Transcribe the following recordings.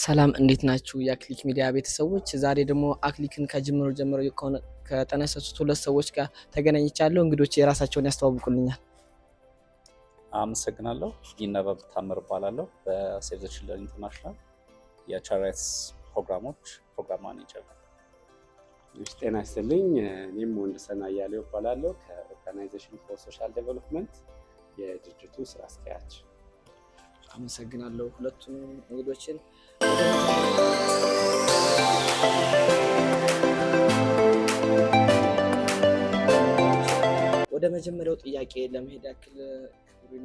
ሰላም እንዴት ናችሁ? የአክሊክ ሚዲያ ቤተሰቦች፣ ዛሬ ደግሞ አክሊክን ከጅምሩ ጀምሮ ከጠነሰሱት ሁለት ሰዎች ጋር ተገናኝቻለሁ። እንግዶች የራሳቸውን ያስተዋውቁልኛል። አመሰግናለሁ። ይነበብ ታምር እባላለሁ። በሴቭ ዘ ችልድረን ኢንተርናሽናል የቻሪቲስ ፕሮግራም ማኔጀር ነው። ጤና ይስጥልኝ። እኔም ወንድሰን አያሌው እባላለሁ ከኦርጋናይዜሽን ፎር ሶሻል ዴቨሎፕመንት የድርጅቱ ስራ አስኪያጅ። አመሰግናለሁ ሁለቱም እንግዶችን። ወደ መጀመሪያው ጥያቄ ለመሄድ ያክል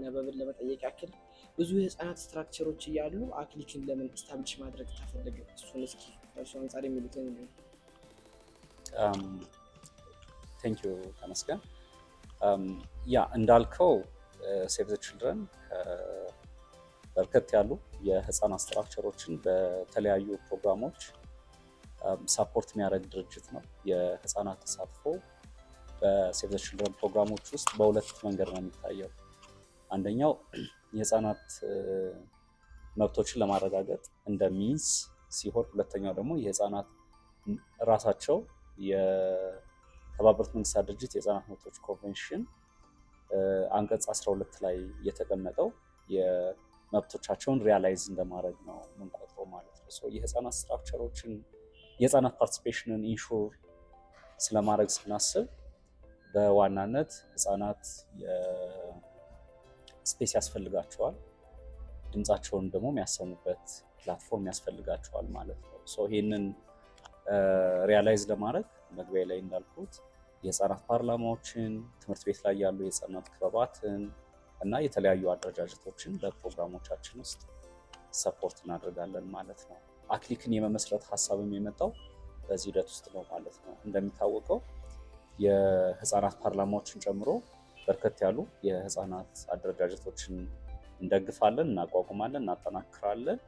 ነበብን ለመጠየቅ ያክል ብዙ የህፃናት ስትራክቸሮች እያሉ አክሊክን ለምን ስታብሊሽ ማድረግ ተፈለገ? እሱን እስኪ ከእሱ አንጻር የሚሉትን ቴንክ ዩ ተመስገን። እንዳልከው ሴቭ ዘ ችልድረን በርከት ያሉ የህፃናት ስትራክቸሮችን በተለያዩ ፕሮግራሞች ሳፖርት የሚያደርግ ድርጅት ነው። የህፃናት ተሳትፎ በሴቭ ዘ ችልድረን ፕሮግራሞች ውስጥ በሁለት መንገድ ነው የሚታየው። አንደኛው የህፃናት መብቶችን ለማረጋገጥ እንደ ሚንስ ሲሆን፣ ሁለተኛው ደግሞ የህፃናት ራሳቸው የተባበሩት መንግስታት ድርጅት የህፃናት መብቶች ኮንቬንሽን አንቀጽ 12 ላይ የተቀመጠው የመብቶቻቸውን ሪያላይዝ እንደማድረግ ነው የምንቆጥረው ማለት ነው። የህፃናት ስትራክቸሮችን የህፃናት ፓርቲሲፔሽንን ኢንሹር ስለማድረግ ስናስብ በዋናነት ህፃናት ስፔስ ያስፈልጋቸዋል፣ ድምፃቸውን ደግሞ የሚያሰሙበት ፕላትፎርም ያስፈልጋቸዋል ማለት ነው። ይህንን ሪያላይዝ ለማድረግ መግቢያ ላይ እንዳልኩት የህፃናት ፓርላማዎችን፣ ትምህርት ቤት ላይ ያሉ የህፃናት ክበባትን እና የተለያዩ አደረጃጀቶችን በፕሮግራሞቻችን ውስጥ ሰፖርት እናደርጋለን ማለት ነው። አክሊክን የመመስረት ሀሳብም የመጣው በዚህ ሂደት ውስጥ ነው ማለት ነው። እንደሚታወቀው የህፃናት ፓርላማዎችን ጨምሮ በርከት ያሉ የህፃናት አደረጃጀቶችን እንደግፋለን፣ እናቋቁማለን፣ እናጠናክራለን።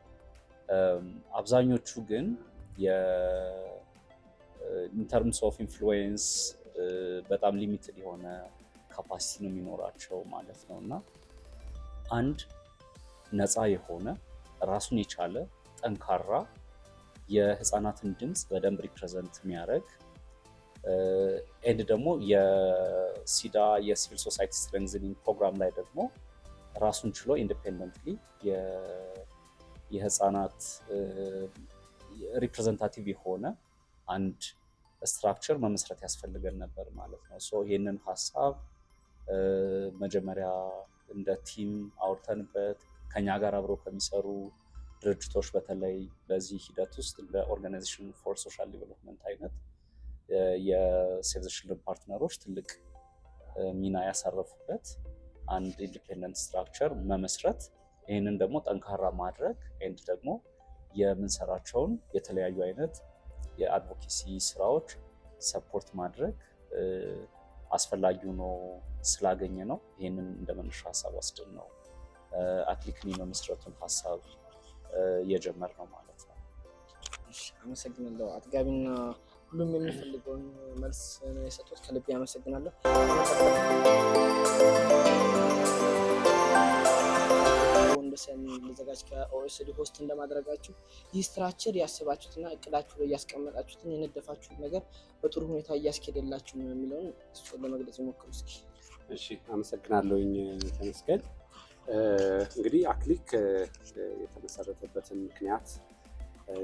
አብዛኞቹ ግን ኢንተርምስ ኦፍ ኢንፍሉዌንስ በጣም ሊሚትድ የሆነ ካፓሲቲ ነው የሚኖራቸው ማለት ነው እና አንድ ነፃ የሆነ ራሱን የቻለ ጠንካራ የህፃናትን ድምፅ በደንብ ሪፕሬዘንት የሚያደርግ ኤንድ ደግሞ የሲዳ የሲቪል ሶሳይቲ ስትሬንግዝኒንግ ፕሮግራም ላይ ደግሞ ራሱን ችሎ ኢንዲፔንደንትሊ የህፃናት ሪፕሬዘንታቲቭ የሆነ አንድ ስትራክቸር መመስረት ያስፈልገን ነበር ማለት ነው። ይህንን ሀሳብ መጀመሪያ እንደ ቲም አውርተንበት ከኛ ጋር አብረው ከሚሰሩ ድርጅቶች በተለይ በዚህ ሂደት ውስጥ እንደ ኦርጋናይዜሽን ፎር ሶሻል ዴቨሎፕመንት አይነት የሴቭ ዘ ችልድረን ፓርትነሮች ትልቅ ሚና ያሳረፉበት አንድ ኢንዲፔንደንት ስትራክቸር መመስረት፣ ይህንን ደግሞ ጠንካራ ማድረግ ኤንድ ደግሞ የምንሰራቸውን የተለያዩ አይነት የአድቮኬሲ ስራዎች ሰፖርት ማድረግ አስፈላጊ ሆኖ ስላገኘ ነው ይህንን እንደ መነሻ ሀሳብ ወስደን ነው አክሊክን የመመስረቱን ሀሳብ የጀመርነው ማለት ነው። አመሰግናለሁ። አጥጋቢና ሁሉም የሚፈልገውን መልስ ነው የሰጡት። ከልብ አመሰግናለሁ። ወንደሰን ልዘጋጅ ከኦኤስዲ ሆስት እንደማድረጋችሁ ይህ ስትራክቸር ያሰባችሁትና እቅዳችሁ ላይ ያስቀመጣችሁትን የነደፋችሁት ነገር በጥሩ ሁኔታ እያስኬደላችሁ ነው የሚለውን እሱን ለመግለጽ ሞክሩ እስኪ። እሺ፣ አመሰግናለሁኝ ተመስገን። እንግዲህ አክሊክ የተመሰረተበትን ምክንያት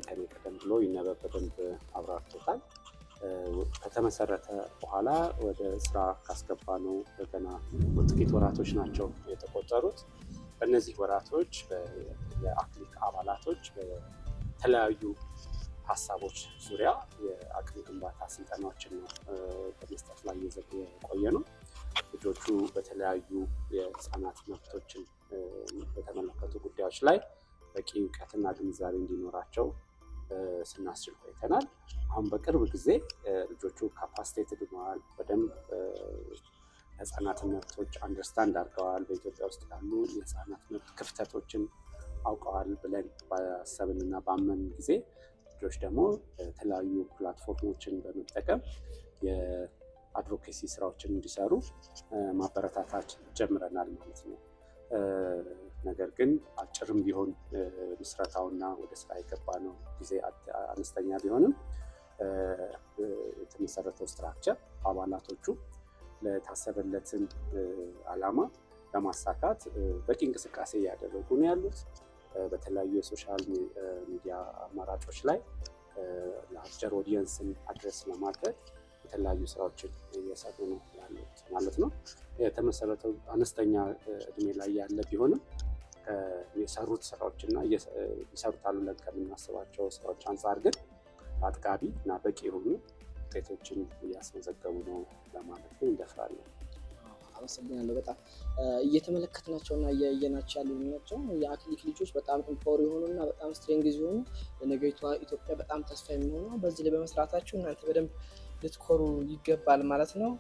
ከኔ ቀደም ብሎ ይነበብ በደንብ አብራርቶታል። ከተመሰረተ በኋላ ወደ ስራ ካስገባ ነው ገና ጥቂት ወራቶች ናቸው የተቆጠሩት። በእነዚህ ወራቶች የአክሊክ አባላቶች በተለያዩ ሀሳቦች ዙሪያ የአቅም ግንባታ ስልጠናዎችን ነው በመስጠት ላይ የቆየ ነው። ልጆቹ በተለያዩ የህፃናት መብቶችን በተመለከቱ ጉዳዮች ላይ በቂ እውቀትና ግንዛቤ እንዲኖራቸው ስናስችል ቆይተናል። አሁን በቅርብ ጊዜ ልጆቹ ካፓሲቴትድ ሆነዋል። በደንብ የህፃናትን መብቶች አንደርስታንድ አድርገዋል። በኢትዮጵያ ውስጥ ያሉ የህፃናት መብት ክፍተቶችን አውቀዋል ብለን ባሰብንና ባመን ጊዜ ልጆች ደግሞ የተለያዩ ፕላትፎርሞችን በመጠቀም የአድቮኬሲ ስራዎችን እንዲሰሩ ማበረታታት ጀምረናል ማለት ነው። ነገር ግን አጭርም ቢሆን ምስረታውና ወደ ስራ የገባ ነው ጊዜ አነስተኛ ቢሆንም የተመሰረተው ስትራክቸር አባላቶቹ ለታሰበለትን ዓላማ ለማሳካት በቂ እንቅስቃሴ እያደረጉ ነው ያሉት። በተለያዩ የሶሻል ሚዲያ አማራጮች ላይ ለአጭር ኦዲየንስን አድረስ ለማድረግ የተለያዩ ስራዎችን እየሰሩ ነው ያሉት ማለት ነው። የተመሰረተው አነስተኛ እድሜ ላይ ያለ ቢሆንም የሰሩት ስራዎችና ይሰሩታሉ ብለን ከምናስባቸው ስራዎች አንጻር ግን አጥጋቢ እና በቂ የሆኑ ውጤቶችን እያስመዘገቡ ነው ለማለት ነው እንደፍራለን። አመሰግናለሁ። በጣም እየተመለከትናቸው እና እያየናቸው ያሉ ናቸው። የአክሊክ ልጆች በጣም ኢምፓወር የሆኑና በጣም ስትሬንግዝ የሆኑ ለነገይቷ ኢትዮጵያ በጣም ተስፋ የሚሆኑ በዚህ ላይ በመስራታችሁ እናንተ በደንብ ልትኮሩ ይገባል ማለት ነው።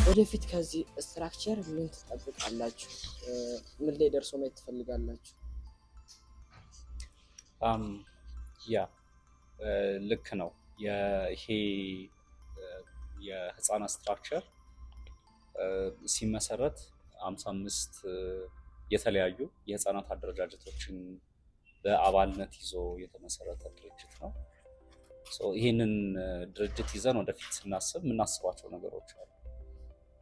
ወደፊት ከዚህ ስትራክቸር ምን ትጠብቃላችሁ? ምን ላይ ደርሶ ማየት ትፈልጋላችሁ? ልክ ነው። ይሄ የህፃናት ስትራክቸር ሲመሰረት 55 የተለያዩ የህፃናት አደረጃጀቶችን በአባልነት ይዞ የተመሰረተ ድርጅት ነው። ይህንን ድርጅት ይዘን ወደፊት ስናስብ የምናስባቸው ነገሮች አሉ።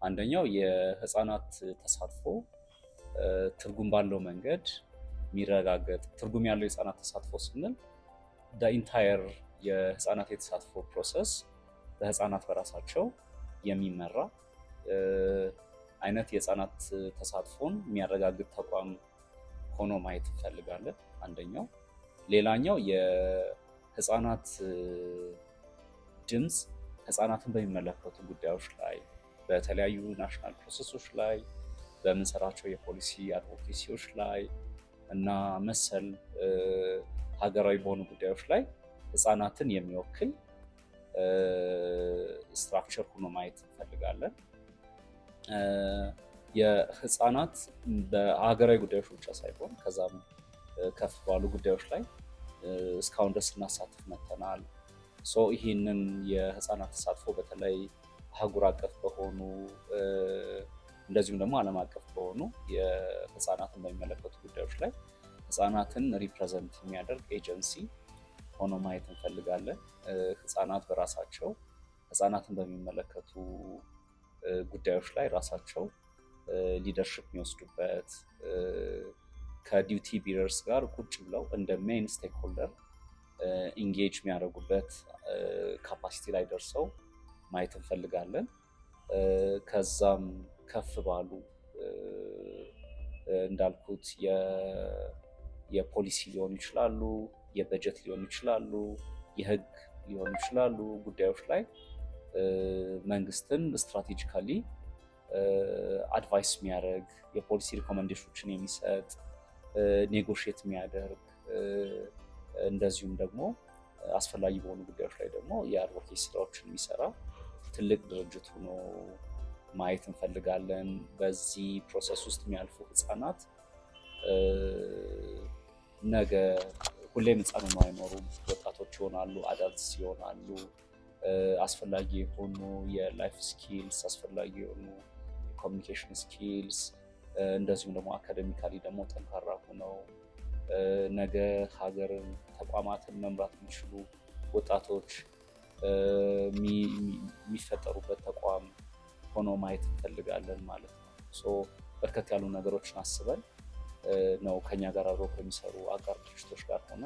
አንደኛው የህፃናት ተሳትፎ ትርጉም ባለው መንገድ የሚረጋገጥ ትርጉም ያለው የህፃናት ተሳትፎ ስንል ኢንታየር የህፃናት የተሳትፎ ፕሮሰስ በህፃናት በራሳቸው የሚመራ አይነት የህፃናት ተሳትፎን የሚያረጋግጥ ተቋም ሆኖ ማየት እንፈልጋለን። አንደኛው። ሌላኛው የህፃናት ድምፅ ህፃናትን በሚመለከቱ ጉዳዮች ላይ በተለያዩ ናሽናል ፕሮሰሶች ላይ በምንሰራቸው የፖሊሲ አድቮኬሲዎች ላይ እና መሰል ሀገራዊ በሆኑ ጉዳዮች ላይ ህፃናትን የሚወክል ስትራክቸር ሆኖ ማየት እንፈልጋለን። የህፃናት በሀገራዊ ጉዳዮች ብቻ ሳይሆን ከዛም ከፍ ባሉ ጉዳዮች ላይ እስካሁን ድረስ እናሳትፍ መተናል። ይህንን የህፃናት ተሳትፎ በተለይ አህጉር አቀፍ በሆኑ እንደዚሁም ደግሞ ዓለም አቀፍ በሆኑ የህፃናትን በሚመለከቱ ጉዳዮች ላይ ህፃናትን ሪፕሬዘንት የሚያደርግ ኤጀንሲ ሆኖ ማየት እንፈልጋለን። ህፃናት በራሳቸው ህፃናትን በሚመለከቱ ጉዳዮች ላይ ራሳቸው ሊደርሽፕ የሚወስዱበት ከዲዩቲ ቢረርስ ጋር ቁጭ ብለው እንደ ሜይን ስቴክሆልደር ኢንጌጅ የሚያደርጉበት ካፓሲቲ ላይ ደርሰው ማየት እንፈልጋለን። ከዛም ከፍ ባሉ እንዳልኩት የፖሊሲ ሊሆኑ ይችላሉ፣ የበጀት ሊሆኑ ይችላሉ፣ የህግ ሊሆኑ ይችላሉ ጉዳዮች ላይ መንግስትን ስትራቴጂካሊ አድቫይስ የሚያደርግ የፖሊሲ ሪኮመንዴሽኖችን የሚሰጥ ኔጎሽየት የሚያደርግ እንደዚሁም ደግሞ አስፈላጊ በሆኑ ጉዳዮች ላይ ደግሞ የአድቮኬሲ ስራዎችን የሚሰራ ትልቅ ድርጅት ሆኖ ማየት እንፈልጋለን። በዚህ ፕሮሰስ ውስጥ የሚያልፉ ህፃናት ነገ ሁሌም ህፃን ሆነው አይኖሩም። ወጣቶች ይሆናሉ፣ አዳልትስ ይሆናሉ። አስፈላጊ የሆኑ የላይፍ ስኪልስ፣ አስፈላጊ የሆኑ የኮሚኒኬሽን ስኪልስ እንደዚሁም ደግሞ አካደሚካሊ ደግሞ ጠንካራ ሆነው ነገ ሀገርን፣ ተቋማትን መምራት የሚችሉ ወጣቶች የሚፈጠሩበት ተቋም ሆኖ ማየት እንፈልጋለን ማለት ነው። በርከት ያሉ ነገሮችን አስበን ነው ከኛ ጋር አብረው ከሚሰሩ አጋር ድርጅቶች ጋር ሆነ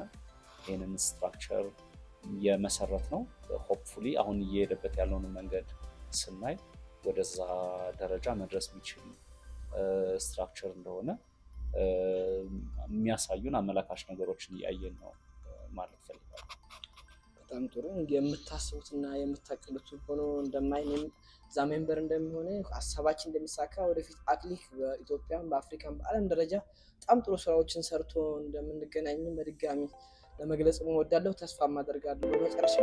ይህንን ስትራክቸር የመሰረት ነው። ሆፕፉሊ አሁን እየሄደበት ያለውን መንገድ ስናይ ወደዛ ደረጃ መድረስ የሚችል ስትራክቸር እንደሆነ የሚያሳዩን አመላካች ነገሮችን እያየን ነው ማለት ፈልጋለሁ። በጣም ጥሩ። የምታስቡትና የምታቅዱት ሆኖ እንደማይንም እዛ ሜምበር እንደሚሆነ ሀሳባችን እንደሚሳካ ወደፊት አክሊክ በኢትዮጵያም በአፍሪካም በዓለም ደረጃ በጣም ጥሩ ስራዎችን ሰርቶ እንደምንገናኝ በድጋሚ ለመግለጽ እወዳለሁ፣ ተስፋ አደርጋለሁ። በመጨረሻ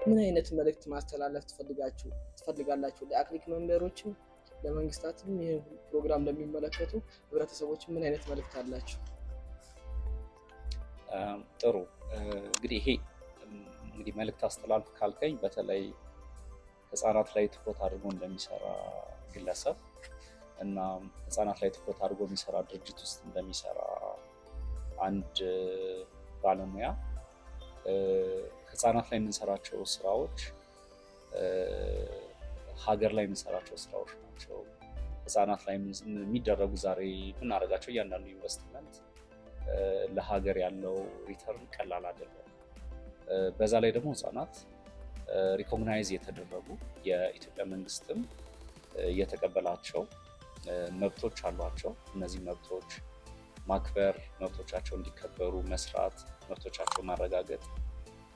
ምን አይነት መልእክት ማስተላለፍ ትፈልጋላችሁ? ለአክሊክ ሜምበሮችም ለመንግስታትም ይህ ፕሮግራም ለሚመለከቱ ህብረተሰቦች ምን አይነት መልእክት አላችሁ? ጥሩ እንግዲህ ይሄ እንግዲህ መልእክት አስተላልፍ ካልከኝ በተለይ ህፃናት ላይ ትኩረት አድርጎ እንደሚሰራ ግለሰብ እና ህፃናት ላይ ትኩረት አድርጎ የሚሰራ ድርጅት ውስጥ እንደሚሰራ አንድ ባለሙያ ህፃናት ላይ የምንሰራቸው ስራዎች ሀገር ላይ የምንሰራቸው ስራዎች ናቸው። ህፃናት ላይ የሚደረጉ ዛሬ የምናደርጋቸው እያንዳንዱ ኢንቨስትመንት ለሀገር ያለው ሪተርን ቀላል አይደለም። በዛ ላይ ደግሞ ህፃናት ሪኮግናይዝ የተደረጉ የኢትዮጵያ መንግስትም የተቀበላቸው መብቶች አሏቸው። እነዚህ መብቶች ማክበር፣ መብቶቻቸው እንዲከበሩ መስራት፣ መብቶቻቸው ማረጋገጥ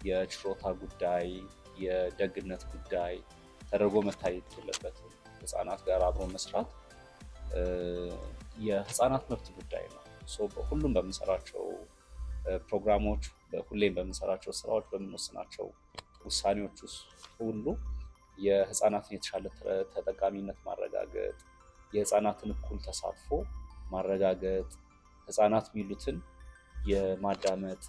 የችሮታ ጉዳይ፣ የደግነት ጉዳይ ተደርጎ መታየት የለበትም። ህፃናት ጋር አብሮ መስራት የህፃናት መብት ጉዳይ ነው። ሁሉም በምንሰራቸው ፕሮግራሞች፣ ሁሌም በምንሰራቸው ስራዎች፣ በምንወስናቸው ውሳኔዎች ውስጥ ሁሉ የህፃናትን የተሻለ ተጠቃሚነት ማረጋገጥ፣ የህፃናትን እኩል ተሳትፎ ማረጋገጥ፣ ህፃናት የሚሉትን የማዳመጥ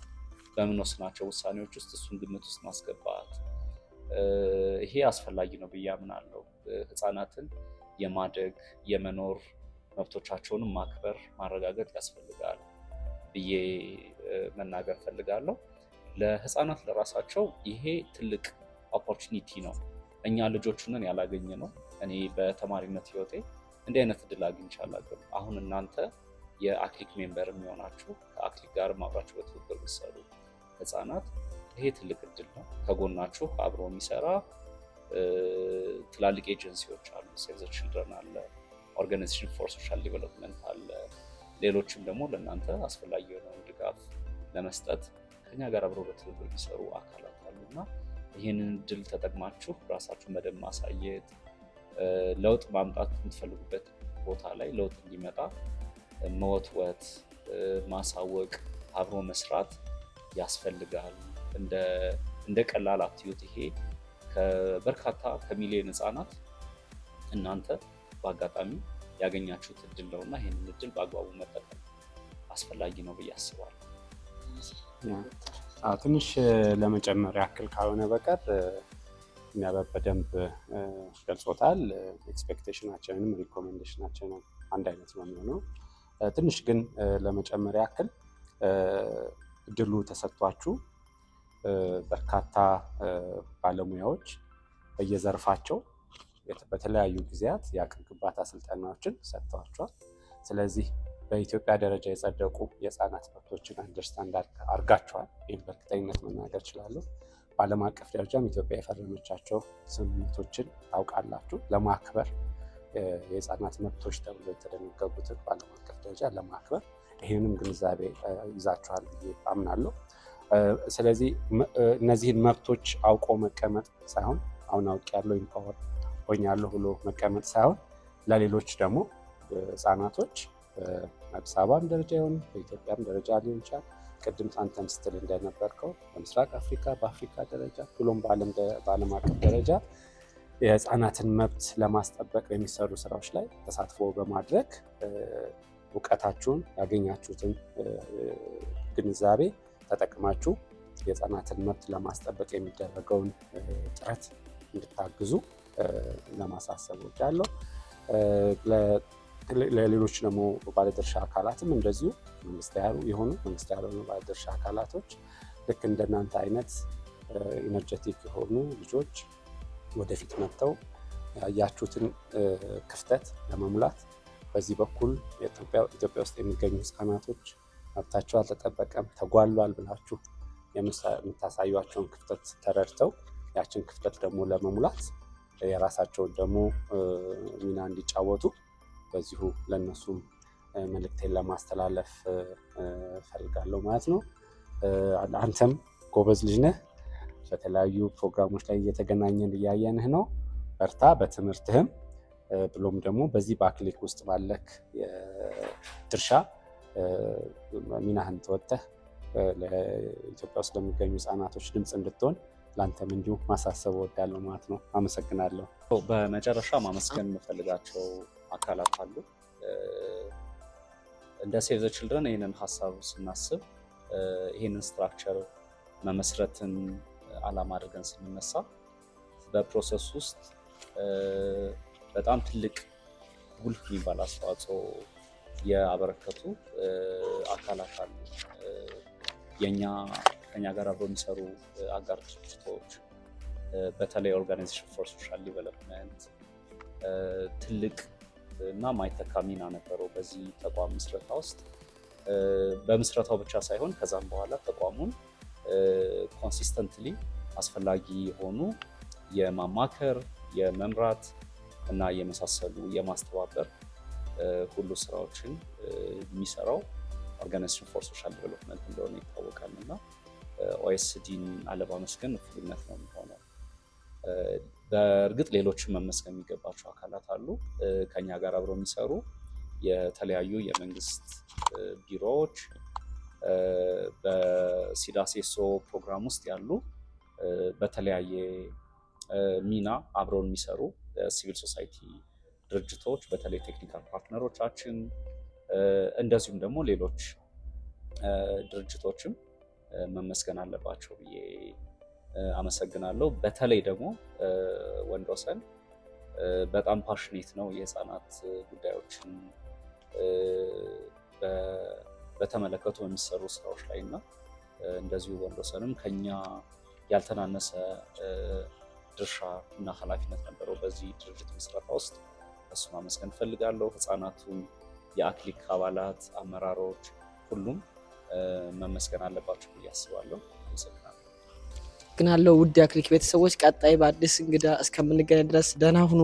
በምንወስናቸው ውሳኔዎች ውስጥ እሱን ግምት ውስጥ ማስገባት ይሄ አስፈላጊ ነው ብዬ አምናለሁ። ህፃናትን የማደግ የመኖር መብቶቻቸውንም ማክበር ማረጋገጥ ያስፈልጋል ብዬ መናገር ፈልጋለሁ። ለህፃናት ለራሳቸው ይሄ ትልቅ ኦፖርቹኒቲ ነው። እኛ ልጆቹንን ያላገኘ ነው። እኔ በተማሪነት ህይወቴ እንዲህ አይነት እድል አግኝቼ አላውቅም። አሁን እናንተ የአክሊክ ሜምበር የሚሆናችሁ ከአክሊክ ጋር አብራችሁ በትብብር የምትሰሩ ህፃናት ይሄ ትልቅ እድል ነው። ከጎናችሁ አብሮ የሚሰራ ትላልቅ ኤጀንሲዎች አሉ። ሴቭ ዘ ችልድረን አለ፣ ኦርጋናይዜሽን ፎር ሶሻል ዲቨሎፕመንት አለ። ሌሎችም ደግሞ ለእናንተ አስፈላጊ የሆነውን ድጋፍ ለመስጠት ከኛ ጋር አብሮ በትብብር የሚሰሩ አካላት አሉ እና ይህንን እድል ተጠቅማችሁ ራሳችሁን በደንብ ማሳየት፣ ለውጥ ማምጣት የምትፈልጉበት ቦታ ላይ ለውጥ እንዲመጣ መወትወት፣ ማሳወቅ፣ አብሮ መስራት ያስፈልጋል። እንደ ቀላል አትዩት። ይሄ ከበርካታ ከሚሊዮን ህፃናት እናንተ በአጋጣሚ ያገኛችሁት እድል ነው እና ይህንን እድል በአግባቡ መጠቀም አስፈላጊ ነው ብዬ አስባለሁ። ትንሽ ለመጨመር ያክል ካልሆነ በቀር በደንብ ገልጾታል። ኤክስፔክቴሽናችንንም ሪኮሜንዴሽናችንን አንድ አይነት ነው የሚሆነው። ትንሽ ግን ለመጨመር ያክል እድሉ ተሰጥቷችሁ በርካታ ባለሙያዎች በየዘርፋቸው በተለያዩ ጊዜያት የአቅም ግንባታ ስልጠናዎችን ሰጥተዋቸዋል። ስለዚህ በኢትዮጵያ ደረጃ የጸደቁ የህፃናት መብቶችን አንደርስታንድ አድርጋቸዋል። ይህም በእርግጠኝነት መናገር እችላለሁ። በዓለም አቀፍ ደረጃም ኢትዮጵያ የፈረመቻቸው ስምምነቶችን ታውቃላችሁ። ለማክበር የህፃናት መብቶች ተብሎ የተደነገጉትን በዓለም አቀፍ ደረጃ ለማክበር ይህንም ግንዛቤ ይዛችኋል ብዬ አምናለሁ። ስለዚህ እነዚህን መብቶች አውቆ መቀመጥ ሳይሆን አሁን አውቄያለሁ ኢምፓወር ሆኛለሁ ብሎ መቀመጥ ሳይሆን ለሌሎች ደግሞ ህፃናቶች በአዲስ አበባም ደረጃ ይሁን በኢትዮጵያም ደረጃ ሊሆን ይችላል። ቅድም አንተም ስትል እንደነበርከው በምስራቅ አፍሪካ፣ በአፍሪካ ደረጃ ብሎም በዓለም አቀፍ ደረጃ የህፃናትን መብት ለማስጠበቅ በሚሰሩ ስራዎች ላይ ተሳትፎ በማድረግ እውቀታችሁን ያገኛችሁትን ግንዛቤ ተጠቅማችሁ የህፃናትን መብት ለማስጠበቅ የሚደረገውን ጥረት እንድታግዙ ለማሳሰብ እወዳለሁ። ለሌሎች ደግሞ ባለድርሻ አካላትም እንደዚሁ መንግስታዊ የሆኑ ባለድርሻ አካላቶች ልክ እንደናንተ አይነት ኢነርጀቲክ የሆኑ ልጆች ወደፊት መጥተው ያያችሁትን ክፍተት ለመሙላት በዚህ በኩል ኢትዮጵያ ውስጥ የሚገኙ ህፃናቶች መብታቸው አልተጠበቀም ተጓሏል ብላችሁ የምታሳዩቸውን ክፍተት ተረድተው ያችን ክፍተት ደግሞ ለመሙላት የራሳቸውን ደግሞ ሚና እንዲጫወቱ በዚሁ ለነሱም መልእክቴን ለማስተላለፍ ፈልጋለሁ ማለት ነው። አንተም ጎበዝ ልጅ ነህ። በተለያዩ ፕሮግራሞች ላይ እየተገናኘን እያየንህ ነው። በርታ በትምህርትህም ብሎም ደግሞ በዚህ በአክሊክ ውስጥ ባለክ ድርሻ ሚናህን ተወጥተህ ለኢትዮጵያ ውስጥ ለሚገኙ ህፃናቶች ድምፅ እንድትሆን ለአንተም እንዲሁ ማሳሰብ እወዳለሁ ማለት ነው። አመሰግናለሁ። በመጨረሻ ማመስገን የምፈልጋቸው አካላት አሉ። እንደ ሴቭ ዘ ችልድረን ይህንን ሀሳብ ስናስብ ይህንን ስትራክቸር መመስረትን ዓላማ አድርገን ስንነሳ በፕሮሰስ ውስጥ በጣም ትልቅ ጉልህ የሚባል አስተዋጽኦ ያበረከቱ አካላት አሉ። ከኛ ጋር አብረው የሚሰሩ አጋር ድርጅቶች በተለይ ኦርጋናይዜሽን ፎር ሶሻል ዲቨሎፕመንት ትልቅ እና ማይተካ ሚና ነበረው በዚህ ተቋም ምስረታ ውስጥ። በምስረታው ብቻ ሳይሆን ከዛም በኋላ ተቋሙን ኮንሲስተንትሊ አስፈላጊ የሆኑ የማማከር፣ የመምራት እና የመሳሰሉ የማስተባበር ሁሉ ስራዎችን የሚሰራው ኦርጋናይዜሽን ፎር ሶሻል ዲቨሎፕመንት እንደሆነ ይታወቃል እና ኦኤስዲን አለማመስገን እኩልነት ነው የሚሆነው። በእርግጥ ሌሎችን መመስገን የሚገባቸው አካላት አሉ። ከኛ ጋር አብረው የሚሰሩ የተለያዩ የመንግስት ቢሮዎች፣ በሲዳሴሶ ፕሮግራም ውስጥ ያሉ በተለያየ ሚና አብረውን የሚሰሩ ሲቪል ሶሳይቲ ድርጅቶች፣ በተለይ ቴክኒካል ፓርትነሮቻችን፣ እንደዚሁም ደግሞ ሌሎች ድርጅቶችም መመስገን አለባቸው ብዬ አመሰግናለሁ። በተለይ ደግሞ ወንድወሰን በጣም ፓሽኔት ነው የህፃናት ጉዳዮችን በተመለከቱ የሚሰሩ ስራዎች ላይ እና እንደዚሁ ወንድወሰንም ከኛ ያልተናነሰ ድርሻ እና ኃላፊነት ነበረው በዚህ ድርጅት ምስረታ ውስጥ። እሱን ማመስገን እፈልጋለሁ። ህፃናቱን፣ የአክሊክ አባላት፣ አመራሮች ሁሉም መመስገን አለባቸው ብዬ አስባለሁ። አመሰግናለሁ። ውድ የአክሊክ ቤተሰቦች፣ ቀጣይ በአዲስ እንግዳ እስከምንገናኝ ድረስ ደህና ሁኑ።